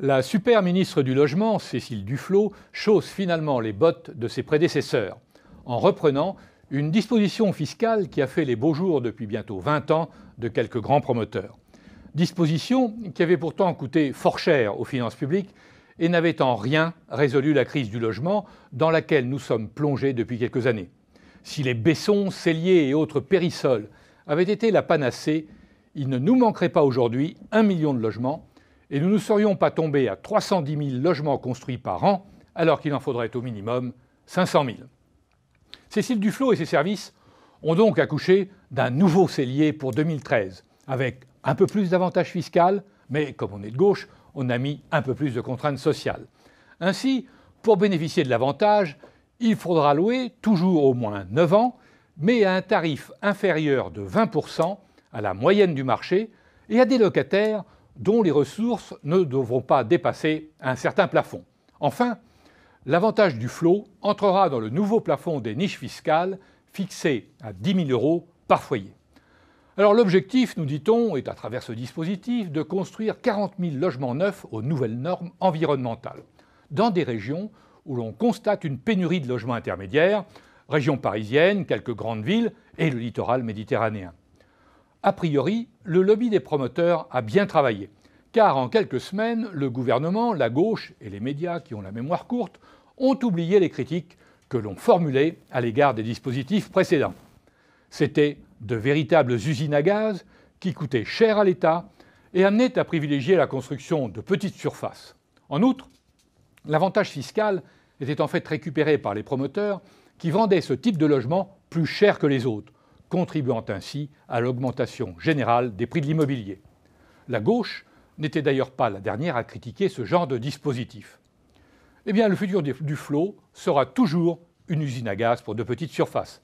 La super ministre du Logement, Cécile Duflot, chausse finalement les bottes de ses prédécesseurs, en reprenant une disposition fiscale qui a fait les beaux jours depuis bientôt 20 ans de quelques grands promoteurs. Disposition qui avait pourtant coûté fort cher aux finances publiques et n'avait en rien résolu la crise du logement dans laquelle nous sommes plongés depuis quelques années. Si les Besson, Cellier et autres périssoles avaient été la panacée, il ne nous manquerait pas aujourd'hui 1 million de logements et nous ne serions pas tombés à 310 000 logements construits par an alors qu'il en faudrait au minimum 500 000. Cécile Duflot et ses services ont donc accouché d'un nouveau Cellier pour 2013, avec un peu plus d'avantages fiscaux, mais comme on est de gauche, on a mis un peu plus de contraintes sociales. Ainsi, pour bénéficier de l'avantage, il faudra louer toujours au moins 9 ans, mais à un tarif inférieur de 20% à la moyenne du marché et à des locataires dont les ressources ne devront pas dépasser un certain plafond. Enfin, l'avantage du flot entrera dans le nouveau plafond des niches fiscales fixé à 10 000 € par foyer. Alors l'objectif, nous dit-on, est à travers ce dispositif de construire 40 000 logements neufs aux nouvelles normes environnementales, dans des régions où l'on constate une pénurie de logements intermédiaires, région parisienne, quelques grandes villes et le littoral méditerranéen. A priori, le lobby des promoteurs a bien travaillé, car en quelques semaines, le gouvernement, la gauche et les médias qui ont la mémoire courte ont oublié les critiques que l'on formulait à l'égard des dispositifs précédents. C'étaient de véritables usines à gaz qui coûtaient cher à l'État et amenaient à privilégier la construction de petites surfaces. En outre, l'avantage fiscal était en fait récupéré par les promoteurs qui vendaient ce type de logement plus cher que les autres, contribuant ainsi à l'augmentation générale des prix de l'immobilier. La gauche n'était d'ailleurs pas la dernière à critiquer ce genre de dispositif. Eh bien, le futur du flot sera toujours une usine à gaz pour de petites surfaces.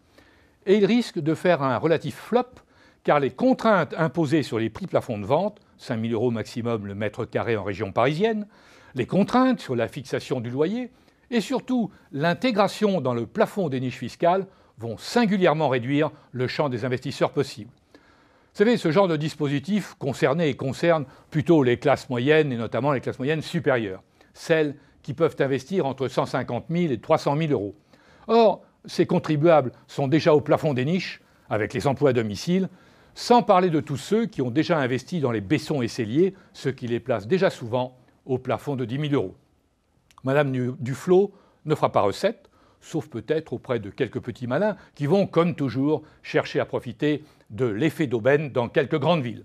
Et il risque de faire un relatif flop, car les contraintes imposées sur les prix plafonds de vente, 5 000 € maximum le mètre carré en région parisienne, les contraintes sur la fixation du loyer, et surtout l'intégration dans le plafond des niches fiscales vont singulièrement réduire le champ des investisseurs possibles. Vous savez, ce genre de dispositif concerne plutôt les classes moyennes, et notamment les classes moyennes supérieures, celles qui peuvent investir entre 150 000 et 300 000 €. Or, ces contribuables sont déjà au plafond des niches, avec les emplois à domicile, sans parler de tous ceux qui ont déjà investi dans les Besson et Cellier, ce qui les place déjà souvent au plafond de 10 000 €. Madame Duflot ne fera pas recette, sauf peut-être auprès de quelques petits malins qui vont, comme toujours, chercher à profiter de l'effet d'aubaine dans quelques grandes villes.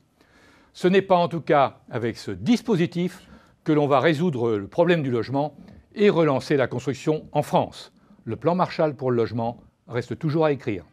Ce n'est pas en tout cas avec ce dispositif que l'on va résoudre le problème du logement et relancer la construction en France. Le plan Marshall pour le logement reste toujours à écrire.